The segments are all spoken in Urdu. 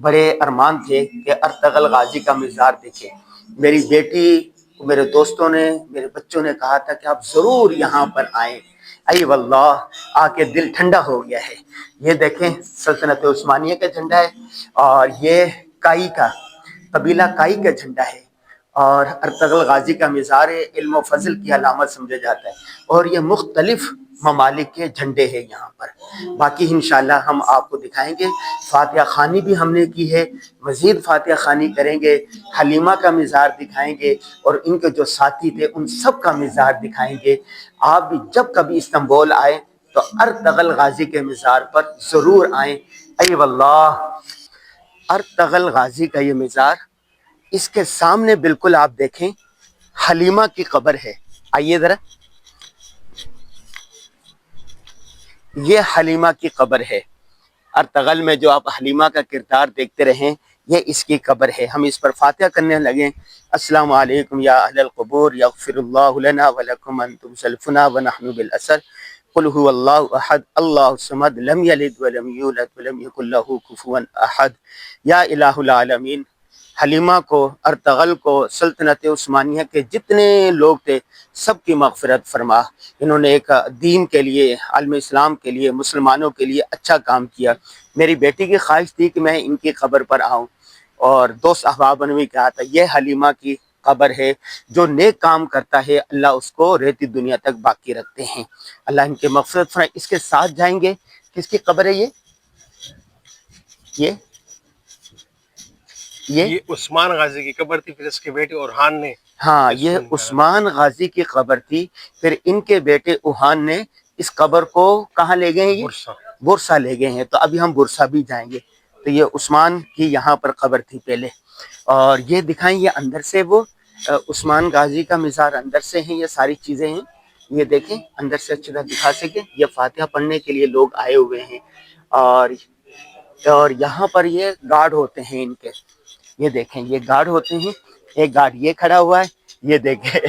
بڑے ارمان تھے کہ ارطغرل غازی کا مزار دیکھیں۔ میری بیٹی، میرے دوستوں نے، میرے بچوں نے کہا تھا کہ آپ ضرور یہاں پر آئیں۔ ای واللہ آ کے دل ٹھنڈا ہو گیا ہے۔ یہ دیکھیں سلطنت عثمانیہ کا جھنڈا ہے، اور یہ کائی کا، قبیلہ کائی کا جھنڈا ہے، اور ارطغرل غازی کا مزار علم و فضل کی علامت سمجھا جاتا ہے، اور یہ مختلف ممالک کے جھنڈے ہیں یہاں پر۔ باقی انشاءاللہ ہم آپ کو دکھائیں گے۔ فاتحہ خوانی بھی ہم نے کی ہے، مزید فاتحہ خوانی کریں گے، حلیمہ کا مزار دکھائیں گے، اور ان کے جو ساتھی تھے ان سب کا مزار دکھائیں گے۔ آپ بھی جب کبھی استنبول آئیں تو ارطغرل غازی کے مزار پر ضرور آئیں۔ ای واللہ ارطغرل غازی کا یہ مزار، اس کے سامنے بالکل آپ دیکھیں حلیمہ کی قبر ہے۔ آئیے ذرا، یہ حلیمہ کی قبر ہے۔ ارطغرل میں جو آپ حلیمہ کا کردار دیکھتے رہیں، یہ اس کی قبر ہے۔ ہم اس پر فاتحہ کرنے لگیں۔ السلام علیکم یا اہل القبور، یغفر اللہ لنا ولکم، انتم سلفنا ونحن بالاسر، قل هو اللہ احد اللہ الصمد، لم یلد ولم یولد ولم یکن لہ کفوا احد۔ یا الہ العالمین، حلیمہ کو، ارطغرل کو، سلطنت عثمانیہ کے جتنے لوگ تھے سب کی مغفرت فرما۔ انہوں نے ایک دین کے لیے، عالم اسلام کے لیے، مسلمانوں کے لیے اچھا کام کیا۔ میری بیٹی کی خواہش تھی کہ میں ان کی قبر پر آؤں، اور دوست احباب نے بھی کہا تھا یہ حلیمہ کی قبر ہے، جو نیک کام کرتا ہے اللہ اس کو ریتی دنیا تک باقی رکھتے ہیں۔ اللہ ان کے مغفرت فرمائے۔ اس کے ساتھ جائیں گے، کس کی قبر ہے یہ عثمان غازی کی قبر تھی، پھر اس کے بیٹے اورحان نے، ہاں یہ عثمان غازی کی قبر تھی، پھر ان کے بیٹے اوہان نے اس قبر کو کہاں لے گئے ہیں؟ برسا لے گئے ہیں۔ تو ابھی ہم برسا بھی جائیں گے۔ تو یہ عثمان کی یہاں پر قبر تھی پہلے، اور یہ دکھائیں یہ اندر سے وہ عثمان غازی کا مزار اندر سے ہیں، یہ ساری چیزیں ہیں۔ یہ دیکھیں اندر سے اچھی طرح دکھا سکیں۔ یہ فاتحہ پڑھنے کے لیے لوگ آئے ہوئے ہیں، اور یہاں پر یہ گارڈ ہوتے ہیں ان کے۔ یہ دیکھیں یہ گارڈ ہوتے ہیں، ایک گارڈ یہ کھڑا ہوا ہے، یہ دیکھیں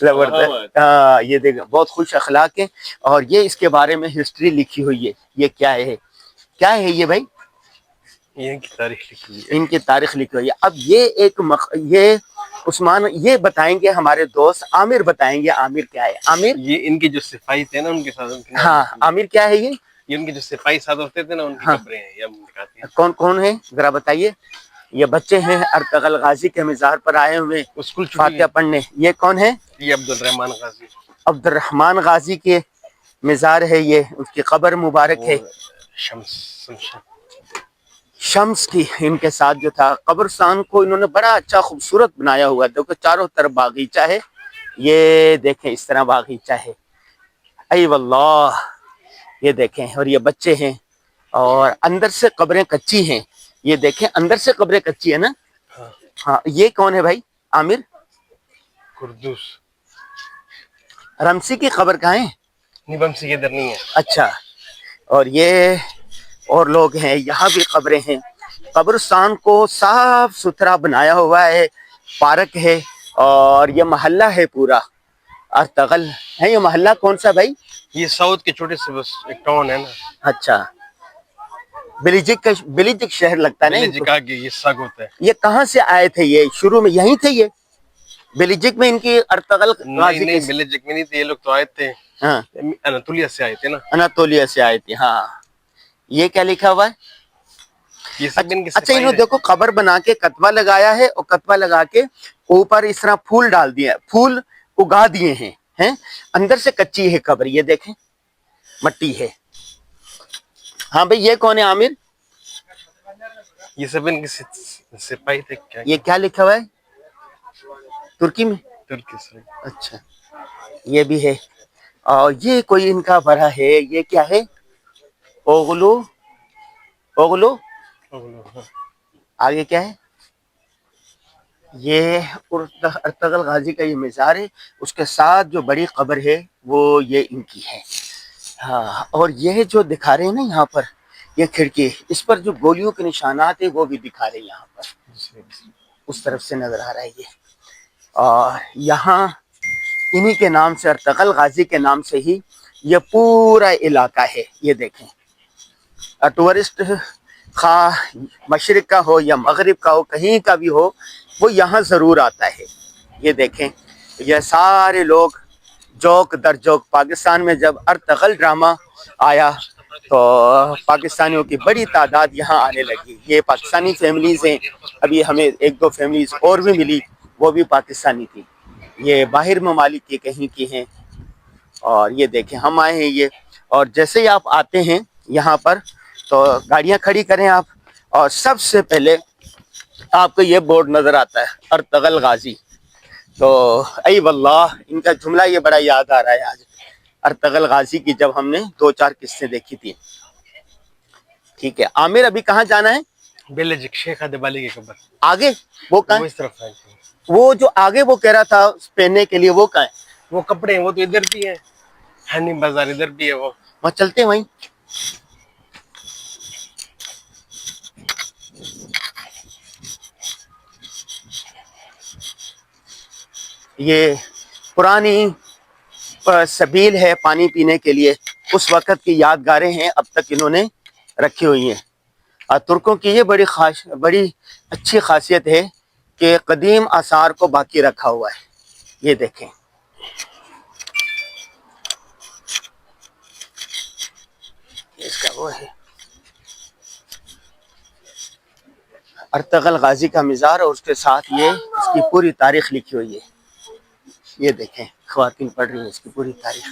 زبردست، ہاں یہ دیکھیں بہت خوش اخلاق ہے، اور یہ اس کے بارے میں ہسٹری لکھی ہوئی ہے۔ یہ کیا ہے یہ بھائی؟ ان کی تاریخ لکھی ہوئی ہے، ان کی تاریخ لکھی ہوئی ہے۔ اب یہ عثمان یہ بتائیں گے، ہمارے دوست عامر بتائیں گے عامر کیا ہے۔ عامر یہ ان کے جو سپاہی تھے نا ان کے ساتھ، ہاں عامر کیا ہے یہ ان کے جو سپاہی ساتھ ہوتے تھے نا ان کی قبریں ہیں، یہ ہم دکھاتے ہیں۔ کون کون ہے ذرا بتائیے۔ یہ بچے ہیں ارطغرل غازی کے مزار پر آئے ہوئے فاتحہ پڑھنے۔ یہ کون ہے؟ یہ عبد الرحمن غازی، عبد الرحمن غازی کے مزار ہے، یہ اس کی قبر مبارک ہے۔ شمس کی ان کے ساتھ جو تھا، قبرستان کو انہوں نے بڑا اچھا خوبصورت بنایا ہوا ہے۔ دیکھو چاروں طرف باغیچہ ہے، یہ دیکھیں اس طرح باغیچہ ہے۔ ای واللہ یہ دیکھیں، اور یہ بچے ہیں، اور اندر سے قبریں کچی ہیں۔ یہ دیکھیں اندر سے قبریں کچی ہے نا۔ ہاں یہ کون ہے بھائی عامر؟ قردوس رمسی کی قبر کہاں ہے؟ رمسی کے ادھر نہیں ہے۔ اچھا، اور یہ اور لوگ ہیں، یہاں بھی قبریں ہیں۔ قبرستان کو صاف ستھرا بنایا ہوا ہے، پارک ہے، اور یہ محلہ ہے پورا ارطغرل ہے۔ یہ محلہ کون سا بھائی؟ یہ ساؤتھ کے چھوٹے سے بس ایک ٹاؤن ہے نا۔ اچھا، بلیجک شہر لگتا ہے بلیجک آگے یہ ساگ ہوتا ہے۔ یہ کہاں سے آئے تھے؟ یہ شروع میں یہیں تھے؟ یہ بلیجک میں ان کی ارطغرل غازی نہیں بلیجک میں نہیں تھے یہ لوگ، تو آئے تھے ہاں اناتولیا سے آئے تھے نا، اناتولیا سے آئے تھے۔ ہاں یہ کیا لکھا ہوا ہے؟ یہ سب ان کے اچھا انہوں دیکھو قبر بنا کے کتبہ لگایا ہے، اور کتبہ لگا کے اوپر اس طرح پھول ڈال دیا، پھول اگا دیے ہیں۔ اندر سے کچی ہے قبر، یہ دیکھیں مٹی ہے۔ ہاں بھئی یہ کون ہے عامر؟ یہ سب ان کے سپاہی تھے۔ یہ کیا لکھا ہوا ہے ترکی میں؟ ترکی سے۔ اچھا یہ بھی ہے، اور یہ کوئی ان کا بڑا ہے، یہ کیا ہے؟ اوغلو آگے کیا ہے؟ یہ ارطغرل غازی کا یہ مزار ہے، اس کے ساتھ جو بڑی قبر ہے وہ یہ ان کی ہے۔ ہاں، اور یہ جو دکھا رہے ہیں نا یہاں پر یہ کھڑکی، اس پر جو گولیوں کے نشانات ہیں وہ بھی دکھا رہے ہیں یہاں پر، اس طرف سے نظر آ رہا ہے یہ۔ اور یہاں انہی کے نام سے، ارطغرل غازی کے نام سے ہی یہ پورا علاقہ ہے۔ یہ دیکھیں ٹورسٹ خواہ مشرق کا ہو یا مغرب کا ہو، کہیں کا بھی ہو، وہ یہاں ضرور آتا ہے۔ یہ دیکھیں، یہ سارے لوگ جوک در جوک، پاکستان میں جب ارطغرل ڈرامہ آیا تو پاکستانیوں کی بڑی تعداد یہاں آنے لگی۔ یہ پاکستانی فیملیز ہیں، ابھی ہمیں ایک دو فیملیز اور بھی ملی، وہ بھی پاکستانی تھی، یہ باہر ممالک کی کہیں کی ہیں۔ اور یہ دیکھیں ہم آئے ہیں یہ، اور جیسے ہی آپ آتے ہیں یہاں پر تو گاڑیاں کھڑی کریں آپ، اور سب سے پہلے آپ کو یہ بورڈ نظر آتا ہے ارطغرل غازی۔ تو ای واللہ ان کا جملہ یہ بڑا یاد آ رہا ہے آج، ارطغرل غازی کی جب ہم نے 2-4 قصے دیکھی تھی۔ ٹھیک ہے عامر، ابھی کہاں جانا ہے؟ بیلجک شیخ ادیب علی کی قبر آگے وہ کہاں وہ ہے؟ اس طرف ہے۔ وہ جو آگے وہ کہہ رہا تھا پہننے کے لیے، وہ کہاں ہے؟ وہ کپڑے ہیں وہ تو ادھر بھی ہے، ہنی بازار ادھر بھی ہے وہ۔ وہاں چلتے ہیں وہیں۔ یہ پرانی سبیل ہے پانی پینے کے لیے، اس وقت کی یادگاریں ہیں، اب تک انہوں نے رکھی ہوئی ہیں۔ اور ترکوں کی یہ بڑی اچھی خاصیت ہے کہ قدیم آثار کو باقی رکھا ہوا ہے۔ یہ دیکھیں اس کا وہ ہے ارطغرل غازی کا مزار، اور اس کے ساتھ یہ اس کی پوری تاریخ لکھی ہوئی ہے۔ یہ دیکھیں خواتین پڑھ رہی ہیں اس کی پوری تاریخ۔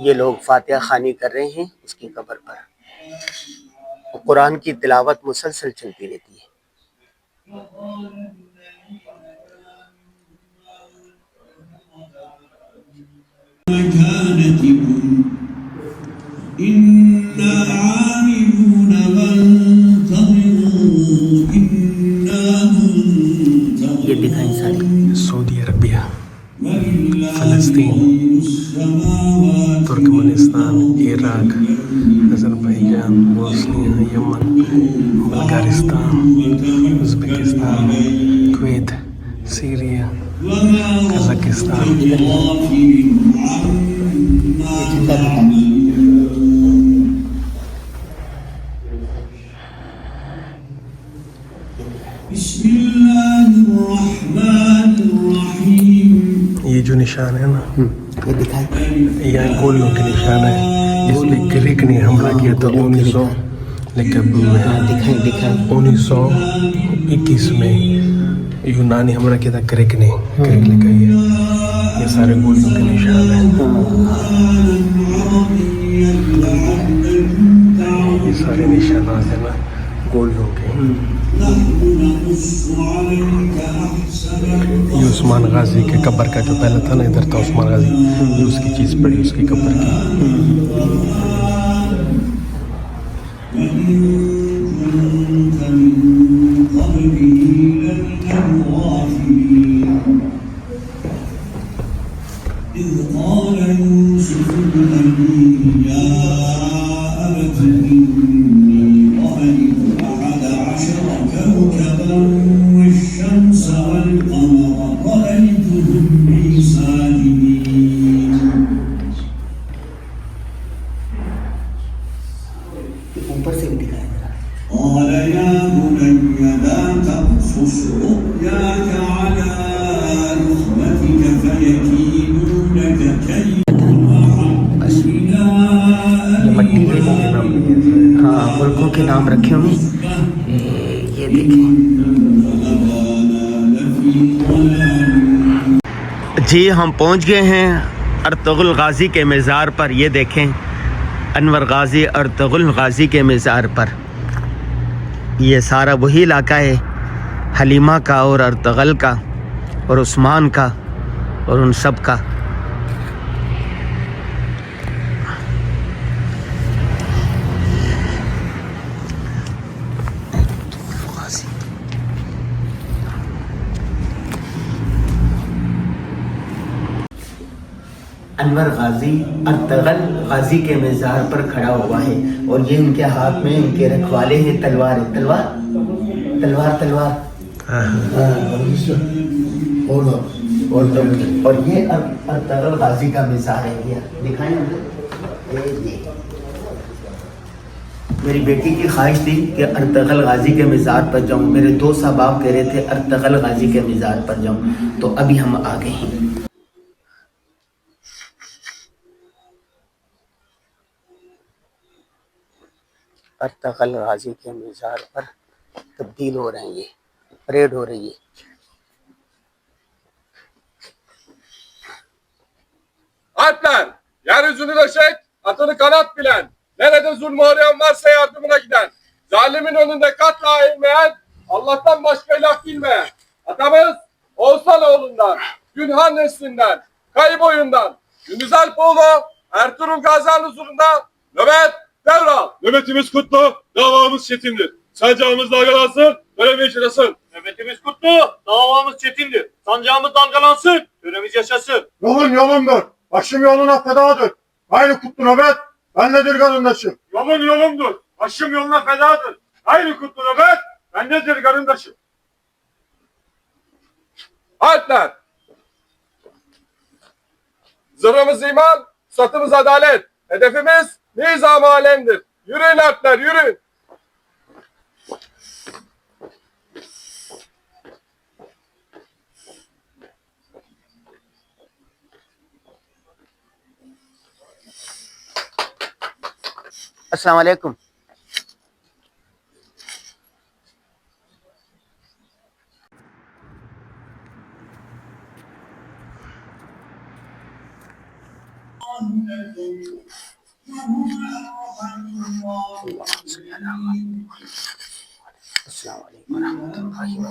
یہ لوگ فاتحہ خوانی کر رہے ہیں اس کی قبر پر، اور قرآن کی تلاوت مسلسل چلتی رہتی ہے۔ یہ دکھائیں ساری سعودی عربیہ، فلسطین، ترکمنستان، عراق، آذربائیجان، بوسنیا، یمن، بلغارستان، ازبکستان، کویت، سیریا، قزاقستان۔ یہ جو نشان ہے نا، یہ دکھائیں، یہ گولیوں کے نشان ہے، اس پہ گریک نے حملہ کیا تھا 1921 میں یونانی حملہ کیا تھا گریک نے، گریک لے کے یہ سارے گولیوں کے نشان ہیں، یہ سارے نشانات ہیں نا گولیوں کے۔ یہ عثمان غازی کے قبر کا جو پہلے تھا نا، ادھر تھا عثمان غازی، یہ اس کی چیز پڑی اس کی قبر کی۔ اوپر سے بھی دکھائیں ذرا۔ قال يا بني لا تقصص رؤياك على إخوتك فيكيدوا لك كيدا وأحسنا ہاں ملکوں کے نام رکھے ہوئے، یہ دیکھیں۔ جی ہم پہنچ گئے ہیں ارطغرل غازی کے مزار پر۔ یہ دیکھیں انور غازی ارطغرل غازی کے مزار پر، یہ سارا وہی علاقہ ہے حلیمہ کا اور ارطغرل کا اور عثمان کا اور ان سب کا۔ انور غازی ارطغرل غازی کے مزار پر کھڑا ہوا ہے اور یہ ان کے ہاتھ میں ان کے رکھوالے ہیں تلوار ہے. تلوار اور یہ ارطغرل غازی کا مزار ہے. یہ دکھائیں مجھے. میری بیٹی کی خواہش تھی کہ ارطغرل غازی کے مزار پر جاؤں. میرے دوست احباب کہہ رہے تھے ارطغرل غازی کے مزار پر جاؤں, تو ابھی ہم آ گئے ہیں. ارطغرل غازی کے مزار پر تبدیل ہو رہے ہیں, یہ پریڈ ہو رہی ہے. Alpler, yeryüzünü döşek, atını kanat bilen, nerede zulmü uğrayan varsa yardımına giden, zalimin önünde katla eğilmeyen, Allah'tan başka ilah bilmeyen, atamız Oğuzhanoğlu'ndan, Günhan neslinden, Kayıboyundan, Gündüz Alpoğlu, Ertuğrul Gazi'nin huzurunda nöbet devral. Nöbetimiz kutlu, davamız çetindir. Sancağımız dalgalansın, görevimiz yaşasın. Nöbetimiz kutlu, davamız çetindir. Sancağımız dalgalansın, görevimiz yaşasın. Yolun yolumdur. Başım yoluna fedadır. Aynı kutlu nöbet, bendedir karındaşım. Yolun yolumdur. Başım yoluna fedadır. Aynı kutlu nöbet, bendedir karındaşım. Alpler! Zırhımız iman, satımız adalet. Hedefimiz nizam-ı alemdir. Yürüyün Alpler, yürüyün. السلام علیکم. السلام علیکم ورحمۃ اللہ.